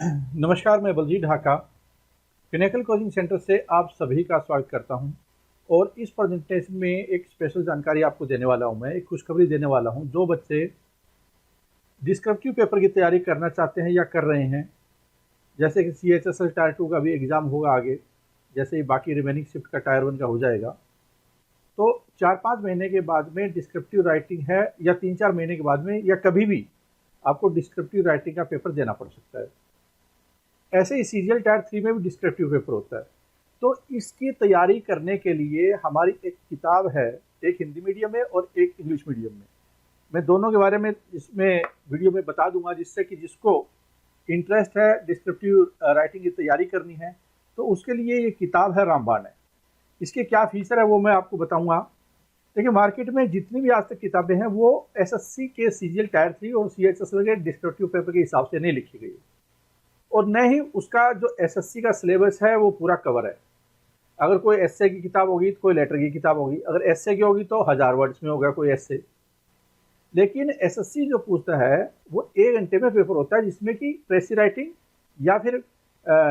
नमस्कार, मैं Baljeet Dhaka Pinnacle coaching centre से आप सभी का स्वागत करता हूं। और इस प्रेजेंटेशन में एक स्पेशल जानकारी आपको देने वाला हूं। मैं एक खुशखबरी देने वाला हूं। जो बच्चे डिस्क्रिप्टिव पेपर की तैयारी करना चाहते हैं या कर रहे हैं, जैसे कि CHSL टायर 2 का भी एग्ज़ाम होगा आगे, जैसे ही बाकी रिमेनिंग शिफ्ट का टायर 1 का हो जाएगा, तो 4-5 महीने के बाद में डिस्क्रिप्टिव राइटिंग है, या 3-4 महीने के बाद में, या कभी भी आपको डिस्क्रिप्टिव राइटिंग का पेपर देना पड़ सकता है। ऐसे ही सीजीएल टायर 3 में भी डिस्क्रिप्टिव पेपर होता है। तो इसकी तैयारी करने के लिए हमारी एक किताब है, एक हिंदी मीडियम में और एक इंग्लिश मीडियम में। मैं दोनों के बारे में इसमें वीडियो में बता दूंगा, जिससे कि जिसको इंटरेस्ट है डिस्क्रिप्टिव राइटिंग की तैयारी करनी है, तो उसके लिए ये किताब है रामबाण है। इसके क्या फीचर है वो मैं आपको बताऊंगा। देखिए, मार्केट में जितनी भी आज तक किताबें हैं वो एसएससी के सीजीएल टायर 3 और CHSL के डिस्क्रिप्टिव पेपर के हिसाब से नहीं लिखी गई, और न ही उसका जो एसएससी का सिलेबस है वो पूरा कवर है। अगर कोई एसए की किताब होगी तो कोई लेटर की किताब होगी, अगर एसए की होगी तो 1000 वर्ड्स में होगा कोई एसए। लेकिन एसएससी जो पूछता है वो 1 घंटे में पेपर होता है, जिसमें कि प्रेसी राइटिंग या फिर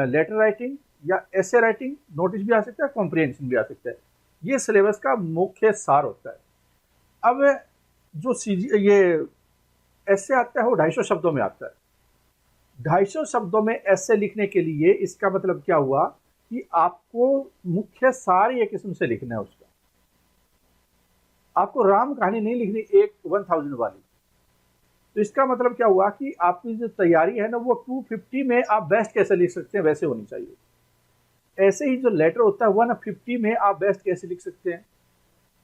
लेटर राइटिंग या एसए राइटिंग, नोटिस भी आ सकता है, कॉम्प्रिहेंशन भी आ सकता है। ये सिलेबस का मुख्य सार होता है। अब जो ये एसए आता है वो 250 शब्दों में आता है। 250 शब्दों में ऐसे लिखने के लिए इसका मतलब क्या हुआ कि आपको मुख्य सार एक किस्म से लिखना है उसका। आपको राम कहानी नहीं लिखनी एक 1000 वाली। तो इसका मतलब क्या हुआ कि आपकी जो तैयारी है ना वो 250 में आप बेस्ट कैसे लिख सकते हैं वैसे होनी चाहिए। ऐसे ही जो लेटर होता है 150 में आप बेस्ट कैसे लिख सकते हैं।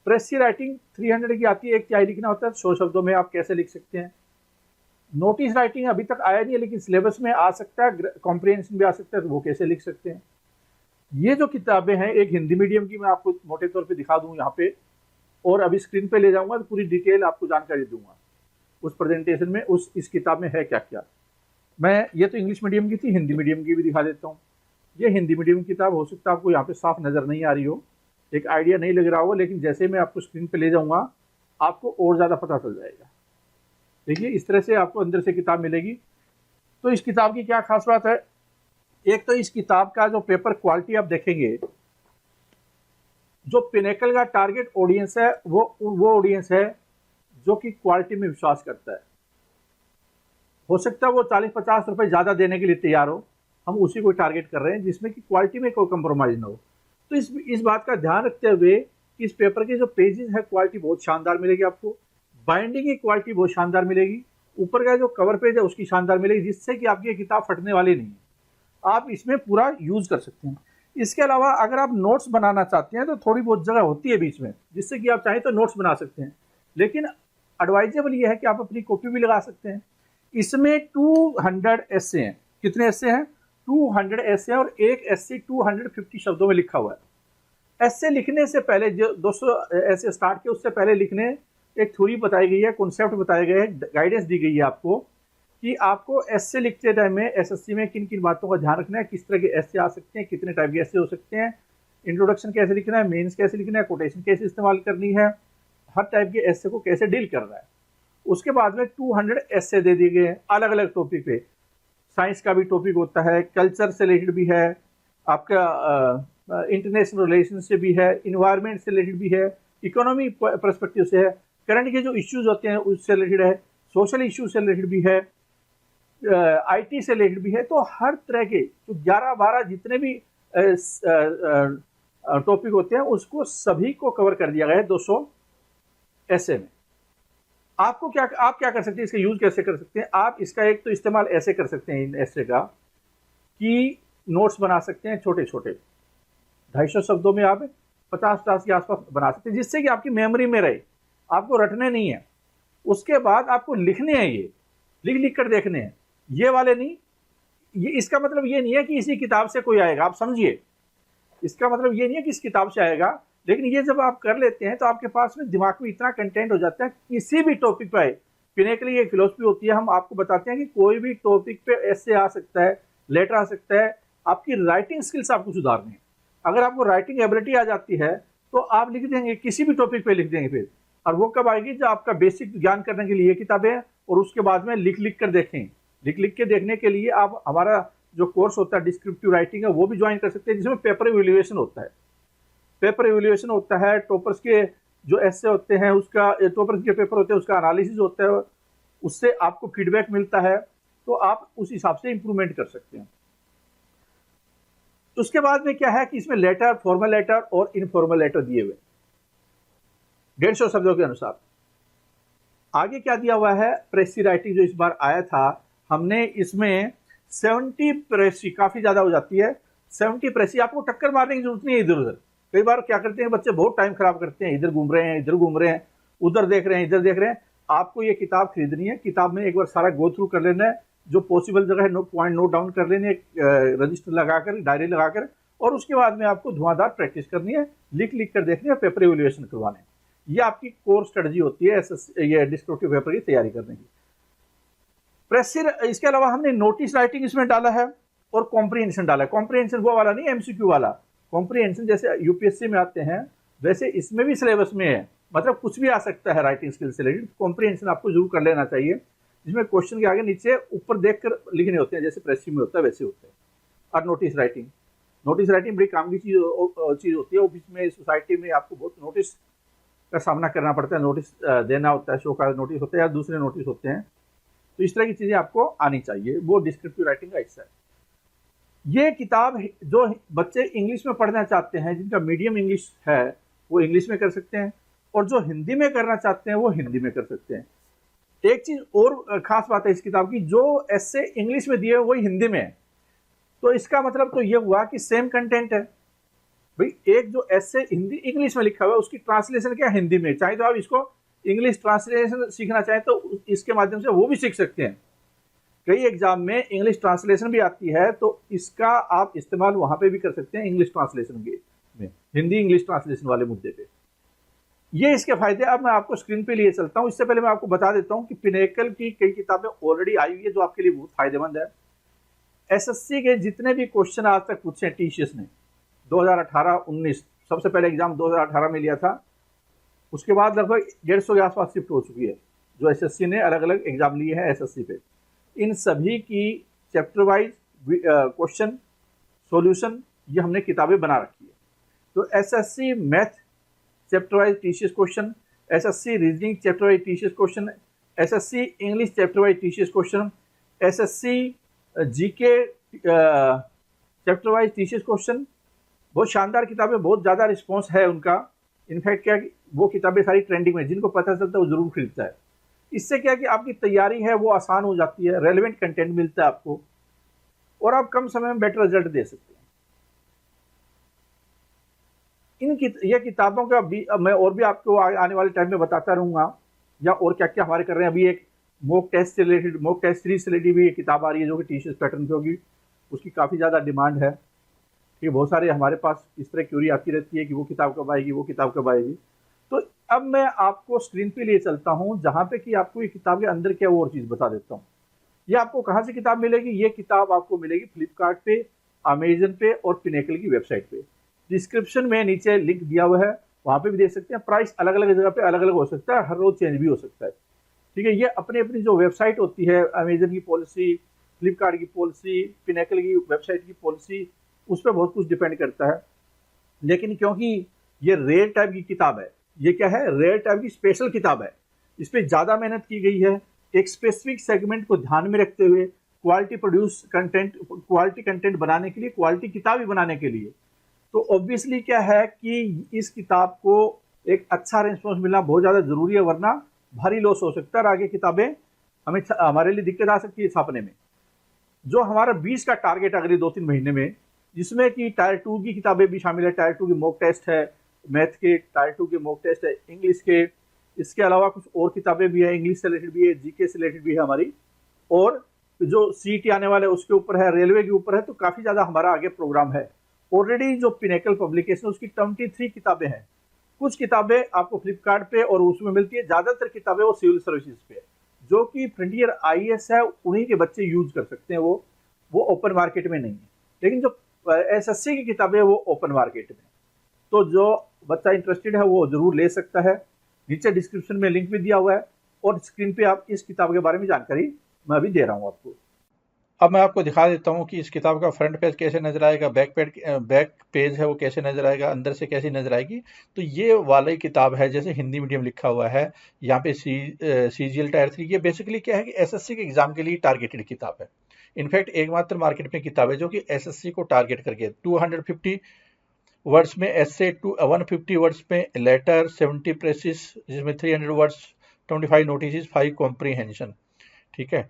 प्रेसी राइटिंग 300 की आती है, एक तिहाई लिखना होता है, 100 शब्दों में आप कैसे लिख सकते हैं। नोटिस राइटिंग अभी तक आया नहीं है, लेकिन सिलेबस में आ सकता है, कॉम्प्रिहेंशन भी आ सकता है, तो वो कैसे लिख सकते हैं। ये जो किताबें हैं, एक हिंदी मीडियम की मैं आपको मोटे तौर पे दिखा दूं यहाँ पे, और अभी स्क्रीन पे ले जाऊंगा तो पूरी डिटेल आपको जानकारी दूंगा उस प्रेजेंटेशन में, इस किताब में है क्या क्या। मैं ये तो इंग्लिश मीडियम की थी, हिंदी मीडियम की भी दिखा देता हूँ। ये हिंदी मीडियम की किताब, हो सकता है आपको यहाँ पे साफ नज़र नहीं आ रही हो, एक आइडिया नहीं लग रहा हो, लेकिन जैसे मैं आपको स्क्रीन पे ले जाऊँगा आपको और ज़्यादा पता चल जाएगा। देखिए, इस तरह से आपको अंदर से किताब मिलेगी। तो इस किताब की क्या खास बात है, एक तो इस किताब का जो पेपर क्वालिटी आप देखेंगे, जो पिनेकल का टारगेट ऑडियंस है वो ऑडियंस है जो कि क्वालिटी में विश्वास करता है। हो सकता है वो 40-50 रुपए ज़्यादा देने के लिए तैयार हो, हम उसी को टारगेट कर रहे हैं जिसमें कि क्वालिटी में कोई कंप्रोमाइज़ ना हो। तो इस बात का ध्यान रखते हुए कि इस पेपर के जो पेजेस है क्वालिटी बहुत शानदार मिलेगी आपको, बाइंडिंग की क्वालिटी बहुत शानदार मिलेगी, ऊपर का जो कवर पेज है उसकी शानदार मिलेगी, जिससे कि आपकी किताब फटने वाली नहीं है। आप इसमें पूरा यूज़ कर सकते हैं। इसके अलावा अगर आप नोट्स बनाना चाहते हैं तो थोड़ी बहुत जगह होती है बीच में, जिससे कि आप चाहें तो नोट्स बना सकते हैं, लेकिन एडवाइजेबल ये है कि आप अपनी कॉपी भी लगा सकते हैं। इसमें 200 एस्से हैं। कितने एस्से हैं? 200 एस्से हैं, और एक एस्से 250 शब्दों में लिखा हुआ है। एस्से लिखने से पहले, जो 200 एस्से स्टार्ट किए उससे पहले लिखने एक थ्योरी बताई गई है, कॉन्सेप्ट बताए गए हैं, गाइडेंस दी गई है आपको कि आपको एस्से लिखते टाइम में एसएससी में किन किन बातों का ध्यान रखना है, किस तरह के एस्से आ सकते हैं, कितने टाइप के एस्से हो सकते हैं, इंट्रोडक्शन कैसे लिखना है, मेंस कैसे लिखना है, कोटेशन कैसे इस्तेमाल करनी है, हर टाइप के एस्से को कैसे डील करना है। उसके बाद में 200 एस्से दे दिए गए हैं अलग अलग टॉपिक पे। साइंस का भी टॉपिक होता है, कल्चर से रिलेटेड भी है, आपका इंटरनेशनल रिलेशन से भी है, इन्वायरमेंट से रिलेटेड भी है, इकोनॉमी पर्सपेक्टिव से है, करंट के जो इश्यूज होते हैं उससे रिलेटेड है, सोशल इश्यू से रिलेटेड भी है, आईटी से रिलेटेड भी है। तो हर तरह के जो 11-12 जितने भी टॉपिक होते हैं उसको सभी को कवर कर दिया गया है 200 एस्से में। आप क्या कर सकते हैं, इसका यूज कैसे कर सकते हैं। आप इसका एक तो इस्तेमाल ऐसे कर सकते हैं इन एस्से का कि नोट्स बना सकते हैं छोटे छोटे, 250 शब्दों में आप 50 के आसपास बना सकते हैं, जिससे कि आपकी मेमोरी में रहे, आपको रटने नहीं है। उसके बाद आपको लिखने हैं, ये लिख कर देखने हैं, ये वाले नहीं। ये इसका मतलब ये नहीं है कि इसी किताब से कोई आएगा, आप समझिए, इसका मतलब ये नहीं है कि इस किताब से आएगा, लेकिन ये जब आप कर लेते हैं तो आपके पास में दिमाग में इतना कंटेंट हो जाता है, किसी भी टॉपिक पे पिनेकल की एक फिलोसफी होती है, हम आपको बताते हैं कि कोई भी टॉपिक पे एस्से आ सकता है, लेटर आ सकता है। आपकी राइटिंग स्किल्स आपको सुधारनी है। अगर आपको राइटिंग एबिलिटी आ जाती है तो आप लिख देंगे, किसी भी टॉपिक पे लिख देंगे फिर। और वो कब आएगी? जब आपका बेसिक ज्ञान करने के लिए ये किताबें, और उसके बाद में लिख कर देखें। लिख के देखने के लिए आप हमारा जो कोर्स होता है डिस्क्रिप्टिव राइटिंग है वो भी ज्वाइन कर सकते हैं, जिसमें पेपर इवैल्यूएशन होता है। पेपर इवैल्यूएशन होता है, टॉपर्स के जो एस्से होते हैं उसका, टॉपर्स के पेपर होते हैं उसका एनालिसिस होता है, उससे आपको फीडबैक मिलता है, तो आप उस हिसाब से इंप्रूवमेंट कर सकते हैं। उसके बाद में क्या है कि इसमें लेटर, फॉर्मल लेटर और इनफॉर्मल लेटर दिए हुए 150 शब्दों के अनुसार। आगे क्या दिया हुआ है, प्रेसी राइटिंग जो इस बार आया था, हमने इसमें 70 प्रेसी, काफी ज्यादा हो जाती है 70 प्रेसी, आपको टक्कर मारने की जरूरत नहीं है इधर उधर। कई बार क्या करते हैं बच्चे, बहुत टाइम खराब करते हैं, इधर घूम रहे हैं, इधर घूम रहे हैं, उधर देख रहे हैं, इधर देख रहे हैं। आपको ये किताब खरीदनी है, किताब में एक बार सारा गो थ्रू कर लेना है, जो पॉसिबल जगह है पॉइंट नोट डाउन कर लेने, रजिस्टर लगाकर, डायरी लगाकर, और उसके बाद में आपको धुआंधार प्रैक्टिस करनी है, लिख लिख कर देखनी है, पेपर इवैल्यूएशन करवाने। ये आपकी कोर स्ट्रेटजी होती है ये डिस्क्रिप्टिव पेपर की तैयारी करने की। प्रेसी, इसके अलावा हमने नोटिस राइटिंग इसमें डाला है और कॉम्प्रिहेंशन डाला है। कॉम्प्रिहेंशन वो वाला नहीं, एमसीक्यू वाला कॉम्प्रिहेंशन, जैसे यूपीएससी में आते हैं वैसे इसमें भी सिलेबस में है, मतलब कुछ भी आ सकता है राइटिंग स्किल से रिलेटेड। कॉम्प्रिहेंशन आपको जरूर कर लेना चाहिए, जिसमें क्वेश्चन के आगे नीचे ऊपर देखकर लिखने होते हैं, जैसे प्रेसी में होता है वैसे होते हैं। और नोटिस राइटिंग बड़ी काम की चीज होती है। ऑफिस में, सोसाइटी में आपको बहुत नोटिस का सामना करना पड़ता है, नोटिस देना होता है, शो का नोटिस होता है या दूसरे नोटिस होते हैं, तो इस तरह की चीजें आपको आनी चाहिए, वो डिस्क्रिप्टिव राइटिंग का हिस्सा है। ये किताब जो बच्चे इंग्लिश में पढ़ना चाहते हैं, जिनका मीडियम इंग्लिश है, वो इंग्लिश में कर सकते हैं, और जो हिंदी में करना चाहते हैं वो हिंदी में कर सकते हैं। एक चीज और खास बात है इस किताब की, जो एस्से इंग्लिश में दिए वही हिंदी में है, तो इसका मतलब तो ये हुआ कि सेम कंटेंट है भाई। एक जो एस्से हिंदी इंग्लिश में लिखा हुआ है उसकी ट्रांसलेशन क्या हिंदी में, चाहे तो आप इसको इंग्लिश ट्रांसलेशन सीखना चाहें तो इसके माध्यम से वो भी सीख सकते हैं। कई एग्जाम में इंग्लिश ट्रांसलेशन भी आती है, तो इसका आप इस्तेमाल वहां पे भी कर सकते हैं, इंग्लिश ट्रांसलेशन के में, हिंदी इंग्लिश ट्रांसलेशन वाले मुद्दे पे। ये इसके फायदे अब मैं आपको स्क्रीन पे लिए चलता हूं। इससे पहले मैं आपको बता देता हूं कि पिनेकल की कई किताबें ऑलरेडी आई हुई है जो आपके लिए बहुत फायदेमंद है। एसएससी के जितने भी क्वेश्चन आज तक पूछे टीसीएस ने 2018-19, सबसे पहले एग्जाम 2018 में लिया था, उसके बाद लगभग 150 के आसपास शिफ्ट हो चुकी है जो एसएससी ने अलग अलग एग्जाम लिए हैं एसएससी पे। इन सभी की चैप्टर वाइज क्वेश्चन सॉल्यूशन ये हमने किताबें बना रखी है। तो SSC math chapter wise TCS question, SSC reasoning chapter wise TCS question, SSC English chapter wise TCS question, SSC GK chapter wise TCS question. बहुत शानदार किताबें, बहुत ज़्यादा रिस्पॉन्स है उनका। इनफैक्ट क्या वो किताबें सारी ट्रेंडिंग में, जिनको पता चलता है वो जरूर खरीदता है। इससे क्या कि आपकी तैयारी है वो आसान हो जाती है, रेलेवेंट कंटेंट मिलता है आपको, और आप कम समय में बेटर रिजल्ट दे सकते हैं। ये किताबों का भी मैं और भी आपको आने वाले टाइम में बताता रहूंगा, या और क्या क्या हमारे कर रहे हैं। अभी एक मॉक टेस्ट से रिलेटेड, मॉक टेस्ट सीरीज से रिलेटेड भी एक किताब आ रही है जो कि टीसीएस पैटर्न पे होगी, उसकी काफ़ी ज़्यादा डिमांड है। ठीक है, बहुत सारे हमारे पास इस तरह क्यूरी आती रहती है कि वो किताब कब आएगी, वो किताब कब आएगी। तो अब मैं आपको स्क्रीन पे लिए चलता हूँ जहाँ पे कि आपको ये किताब के अंदर क्या वो और चीज़ बता देता हूँ। ये आपको कहाँ से किताब मिलेगी? ये किताब आपको मिलेगी फ्लिपकार्ट पे, अमेजन पे और पिनेकल की वेबसाइट पे। डिस्क्रिप्शन में नीचे लिंक दिया हुआ है, वहाँ पे भी देख सकते हैं। प्राइस अलग अलग जगह पे अलग अलग हो सकता है, हर रोज चेंज भी हो सकता है। ठीक है, ये अपनी अपनी जो वेबसाइट होती है, अमेजन की पॉलिसी, फ्लिपकार्ट की पॉलिसी, पिनेकल की वेबसाइट की पॉलिसी, उस पर बहुत कुछ डिपेंड करता है। लेकिन क्योंकि ये रेयर टाइप की किताब है, ये क्या है, रेयर टाइप की स्पेशल किताब है, इस पर ज़्यादा मेहनत की गई है। एक स्पेसिफिक सेगमेंट को ध्यान में रखते हुए quality produce content, quality content बनाने के लिए, क्वालिटी किताब भी बनाने के लिए, तो ऑब्वियसली क्या है कि इस किताब को एक अच्छा रिस्पॉन्स मिलना बहुत ज़्यादा ज़रूरी है, वरना भारी लॉस हो सकता है और आगे किताबें हमारे लिए दिक्कत आ सकती है छापने में। जो हमारा 20 का टारगेट अगले 2-3 महीने में, जिसमें कि टायर 2 की किताबें भी शामिल है, टायर 2 की मॉक टेस्ट है, मैथ के टायर 2 के मॉक टेस्ट है, इंग्लिश के, इसके अलावा कुछ और किताबें भी है, इंग्लिश से रिलेटेड भी है, जीके से रिलेटेड भी है हमारी, और जो सीईटी आने वाले उसके ऊपर है, रेलवे के ऊपर है, तो काफ़ी ज़्यादा हमारा आगे प्रोग्राम है। ऑलरेडी जो पिनेकल पब्लिकेशन उसकी 23 किताबें हैं। कुछ किताबें आपको फ्लिपकार्ट पे और उसमें मिलती है, ज़्यादातर किताबें वो सिविल सर्विसेज पे है, जो कि फ्रंटियर आईएएस है, उन्हीं के बच्चे यूज कर सकते हैं, वो ओपन मार्केट में नहीं है। लेकिन जो एसएससी की किताबें वो ओपन मार्केट में, तो जो बच्चा इंटरेस्टेड है वो जरूर ले सकता है। नीचे डिस्क्रिप्शन में लिंक भी दिया हुआ है और स्क्रीन पे आप इस किताब के बारे में जानकारी मैं अभी दे रहा हूँ आपको। अब मैं आपको दिखा देता हूँ कि इस किताब का फ्रंट पेज कैसे नजर आएगा, बैक पेज है वो कैसे नजर आएगा, अंदर से कैसी नजर आएगी। तो ये वाली किताब है, जैसे हिंदी मीडियम लिखा हुआ है यहाँ पे CGL टायर 3। ये बेसिकली क्या है कि SSC के एग्जाम के लिए टारगेटेड किताब है। इनफैक्ट एकमात्र मार्केट में किताब है जो कि SSC को टारगेट करके 250 वर्ड्स में एसे, 150 वर्ड्स में लेटर, 70 प्रेसिस जिसमें 300 वर्ड्स, 25 नोटिस, 5 कॉम्प्रीहेंशन। ठीक है,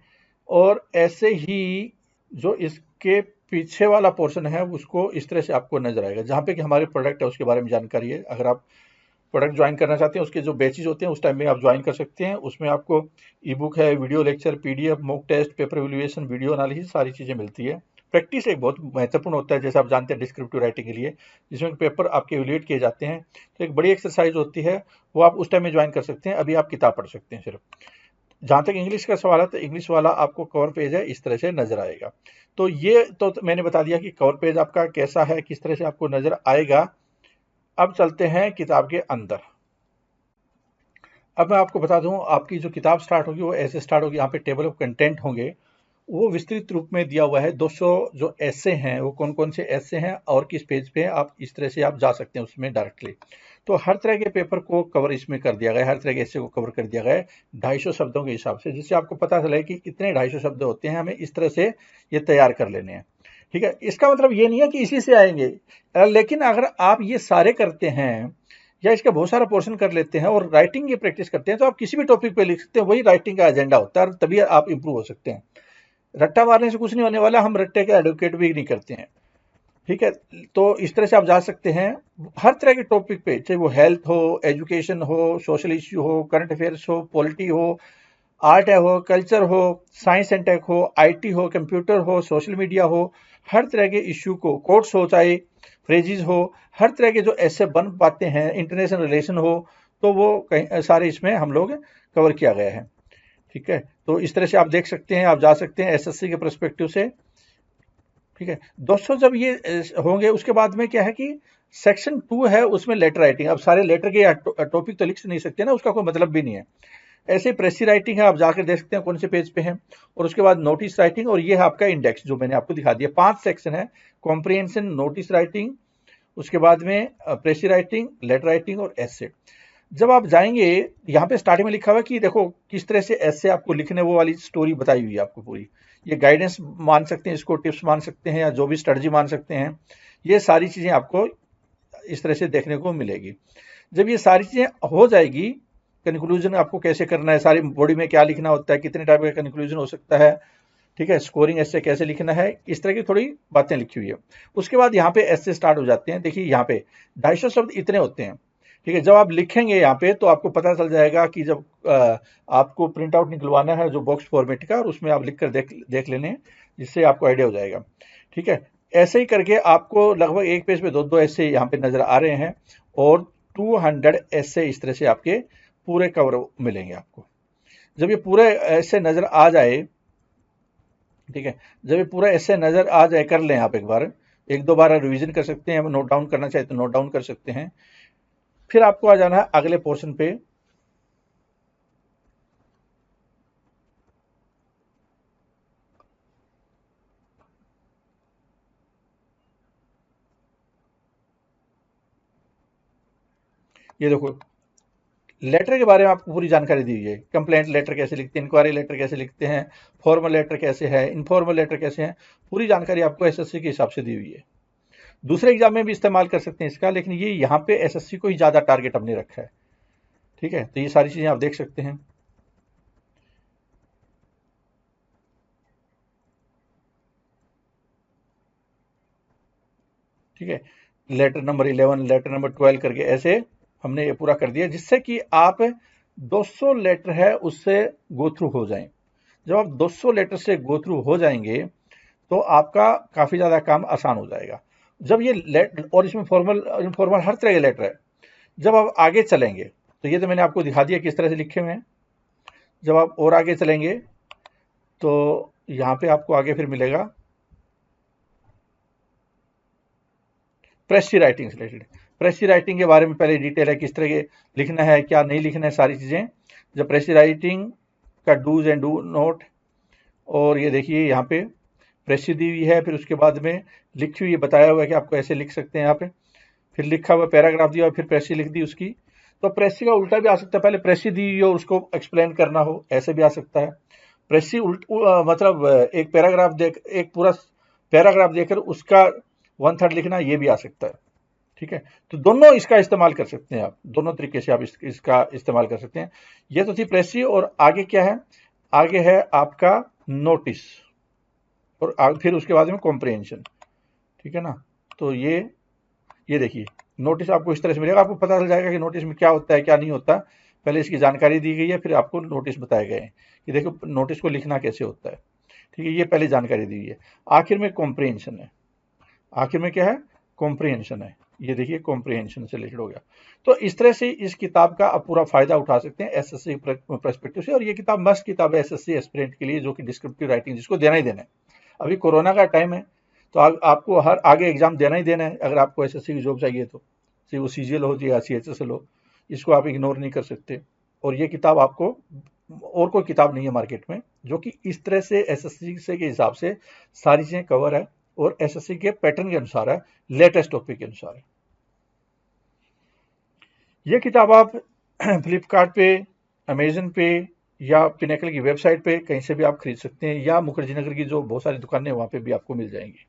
और ऐसे ही जो इसके पीछे वाला पोर्शन है उसको इस तरह से आपको नजर आएगा, जहाँ पे कि हमारे प्रोडक्ट है उसके बारे में जानकारी है। अगर आप प्रोडक्ट ज्वाइन करना चाहते हैं, उसके जो बैचेज होते हैं उस टाइम में आप ज्वाइन कर सकते हैं। उसमें आपको ई बुक है, video lecture, PDF, mock test, paper evaluation, video analysis, सारी चीज़ें मिलती है। प्रैक्टिस एक बहुत महत्वपूर्ण होता है, जैसे आप जानते हैं डिस्क्रिप्टिव राइटिंग के लिए, जिसमें पेपर आपके इवैल्यूएट किए जाते हैं। तो एक बड़ी एक्सरसाइज होती है, वो आप उस टाइम में ज्वाइन कर सकते हैं। अभी आप किताब पढ़ सकते हैं सिर्फ। जहाँ तक इंग्लिश का सवाल है, तो इंग्लिश वाला आपको कवर पेज है इस तरह से नजर आएगा। तो ये तो मैंने बता दिया कि कवर पेज आपका कैसा है, किस तरह से आपको नजर आएगा। अब चलते हैं किताब के अंदर। अब मैं आपको बता दूं, आपकी जो किताब स्टार्ट होगी वो ऐसे स्टार्ट होगी, यहाँ पे टेबल ऑफ कंटेंट होंगे, वो विस्तृत रूप में दिया हुआ है। 200 जो ऐसे हैं वो कौन कौन से ऐसे हैं और किस पेज पे हैं, आप इस तरह से आप जा सकते हैं उसमें डायरेक्टली। तो हर तरह के पेपर को कवर इसमें कर दिया गया है, हर तरह के ऐसे को कवर कर दिया गया है 250 शब्दों के हिसाब से, जिससे आपको पता चले कि कितने 250 शब्द होते हैं, हमें इस तरह से ये तैयार कर लेने हैं। ठीक है, इसका मतलब ये नहीं है कि इसी से आएंगे, लेकिन अगर आप ये सारे करते हैं या इसका बहुत सारा पोर्शन कर लेते हैं और राइटिंग की प्रैक्टिस करते हैं, तो आप किसी भी टॉपिक पे लिख सकते हैं। वही राइटिंग का एजेंडा होता है, तभी आप इंप्रूव हो सकते हैं। रट्टा मारने से कुछ नहीं होने वाला, हम रट्टे के एडवोकेट भी नहीं करते हैं। ठीक है, तो इस तरह से आप जा सकते हैं हर तरह के टॉपिक पे, चाहे वो हेल्थ हो, एजुकेशन हो, सोशल इश्यू हो, करंट अफेयर्स हो, पॉलिटी हो, आर्ट हो, कल्चर हो, साइंस एंड टेक हो, IT हो, कंप्यूटर हो, सोशल मीडिया हो, हर तरह के इश्यू को, कोट्स हो, चाहे फ्रेजेस हो, हर तरह के जो ऐसे बन पाते हैं, इंटरनेशनल रिलेशन हो, तो वो कहीं सारे इसमें हम लोग कवर किया गया है। ठीक है, तो इस तरह से आप देख सकते हैं, आप जा सकते हैं SSC के परस्पेक्टिव से। ठीक है दोस्तों, जब ये होंगे उसके बाद में क्या है कि सेक्शन 2 है, उसमें लेटर राइटिंग। अब सारे लेटर के टॉपिक तो लिख नहीं सकते ना, उसका कोई मतलब भी नहीं है। ऐसे प्रेसी राइटिंग है, आप जाकर देख सकते हैं कौन से पेज पे है। और उसके बाद नोटिस राइटिंग, और ये है आपका इंडेक्स जो मैंने आपको दिखा दिया। 5 सेक्शन है, कॉम्प्रिहेंशन, नोटिस राइटिंग, उसके बाद में प्रेसी राइटिंग, लेटर राइटिंग और एसे। जब आप जाएंगे, यहाँ पे स्टार्टिंग में लिखा हुआ है कि देखो किस तरह से ऐसे आपको लिखने, वो वाली स्टोरी बताई हुई है आपको पूरी। ये गाइडेंस मान सकते हैं, इसको टिप्स मान सकते हैं, या जो भी स्ट्रेटजी मान सकते हैं। ये सारी चीजें आपको इस तरह से देखने को मिलेगी। जब ये सारी चीजें हो जाएगी, कंक्लूजन आपको कैसे करना है, सारी बॉडी में क्या लिखना होता है, कितने टाइप का कंक्लूजन हो सकता है, ठीक है, स्कोरिंग ऐसे कैसे लिखना है, इस तरह की थोड़ी बातें लिखी हुई है। उसके बाद यहाँ पे ऐसे स्टार्ट हो जाते हैं। देखिए यहाँ पे 250 शब्द इतने होते हैं। ठीक है, जब आप लिखेंगे यहाँ पे तो आपको पता चल जाएगा कि जब आपको प्रिंट आउट निकलवाना है जो बॉक्स फॉर्मेट का, और उसमें आप लिख कर देख लेने, जिससे आपको आइडिया हो जाएगा। ठीक है, ऐसे ही करके आपको लगभग एक पेज पे 2-2 ऐसे यहाँ पे नजर आ रहे हैं, और 200 ऐसे इस तरह से आपके पूरे कवर मिलेंगे आपको। जब ये पूरे ऐसे नजर आ जाए, ठीक है, जब ये पूरा ऐसे नजर आ जाए, कर लें आप एक बार, 1-2 बार रिवीजन कर सकते हैं, नोट डाउन करना चाहे तो नोट डाउन कर सकते हैं। फिर आपको आ जाना है अगले पोर्शन पे। ये देखो, लेटर के बारे में आपको पूरी जानकारी दी हुई है। कंप्लेंट लेटर कैसे लिखते हैं, इंक्वायरी लेटर कैसे लिखते हैं, फॉर्मल लेटर कैसे है, इनफॉर्मल लेटर कैसे है, पूरी जानकारी आपको SSC के हिसाब से दी हुई है। दूसरे एग्जाम में भी इस्तेमाल कर सकते हैं इसका, लेकिन ये यहाँ पे SSC को ही ज़्यादा टारगेट हमने रखा है। ठीक है, तो ये सारी चीज़ें आप देख सकते हैं। ठीक है, लेटर नंबर 11, लेटर नंबर 12 करके ऐसे हमने ये पूरा कर दिया, जिससे कि आप 200 लेटर है उससे गो थ्रू हो जाएं। जब आप 200 लेटर से गो थ्रू हो जाएंगे तो आपका काफ़ी ज़्यादा काम आसान हो जाएगा। जब ये लेटर, और इसमें फॉर्मल इनफॉर्मल हर तरह के लेटर है। जब आप आगे चलेंगे, तो ये तो मैंने आपको दिखा दिया किस तरह से लिखे हुए हैं। जब आप और आगे चलेंगे तो यहाँ पे आपको आगे फिर मिलेगा प्रेसी राइटिंग से रिलेटेड। प्रेसी राइटिंग के बारे में पहले डिटेल है, किस तरह के लिखना है, क्या नहीं लिखना है, सारी चीज़ें। जब प्रेसी राइटिंग का डूज एंड डू नोट, और ये देखिए यहाँ पे प्रेसी दी हुई है, फिर उसके बाद में लिखी हुई बताया हुआ है कि आपको ऐसे लिख सकते हैं यहाँ पे, फिर लिखा हुआ पैराग्राफ दिया हुआ, फिर प्रेसी लिख दी उसकी। तो प्रेसी का उल्टा भी आ सकता है, पहले प्रेसी दी हुई हो उसको एक्सप्लेन करना हो, ऐसे भी आ सकता है। प्रेसी मतलब एक पैराग्राफ देख, एक पूरा पैराग्राफ देकर उसका 1/3 लिखना, ये भी आ सकता है। ठीक है, तो दोनों इसका इस्तेमाल कर सकते हैं आप, दोनों तरीके से आप इसका इस्तेमाल कर सकते हैं। ये तो थी प्रेसी, और आगे क्या है, आगे है आपका नोटिस, और फिर उसके बाद में कॉम्प्रिहेंशन। ठीक है ना, तो ये देखिए नोटिस आपको इस तरह से मिलेगा, आपको पता चल जाएगा कि नोटिस में क्या होता है क्या नहीं होता। पहले इसकी जानकारी दी गई है, फिर आपको नोटिस बताए गए हैं कि देखो नोटिस को लिखना कैसे होता है। ठीक है, ये पहले जानकारी दी गई है। आखिर में कॉम्प्रिहेंशन है, आखिर में क्या है, कॉम्प्रिहेंशन है। ये देखिए कॉम्प्रिहेंशन से रिलेटेड हो गया। तो इस तरह से इस किताब का आप पूरा फायदा उठा सकते हैं एसएससी पर्सपेक्टिव से, और ये किताब मस्त किताब है एसएससी एस्पिरेंट के लिए, जो कि डिस्क्रिप्टिव राइटिंग जिसको देना ही देना है। अभी कोरोना का टाइम है, तो आपको हर आगे एग्जाम देना ही देना है, अगर आपको एसएससी की जॉब चाहिए तो, चाहे वो सीजीएल हो या सीएचएसएल हो, इसको आप इग्नोर नहीं कर सकते। और ये किताब आपको, और कोई किताब नहीं है मार्केट में जो कि इस तरह से एसएससी से के हिसाब से सारी चीजें कवर है, और एसएससी के पैटर्न के अनुसार है, लेटेस्ट टॉपिक के अनुसार है। ये किताब आप फ्लिपकार्ट पे, अमेजन पे, या पिनेकल की वेबसाइट पे कहीं से भी आप खरीद सकते हैं, या मुखर्जी नगर की जो बहुत सारी दुकानें वहां पे भी आपको मिल जाएंगी।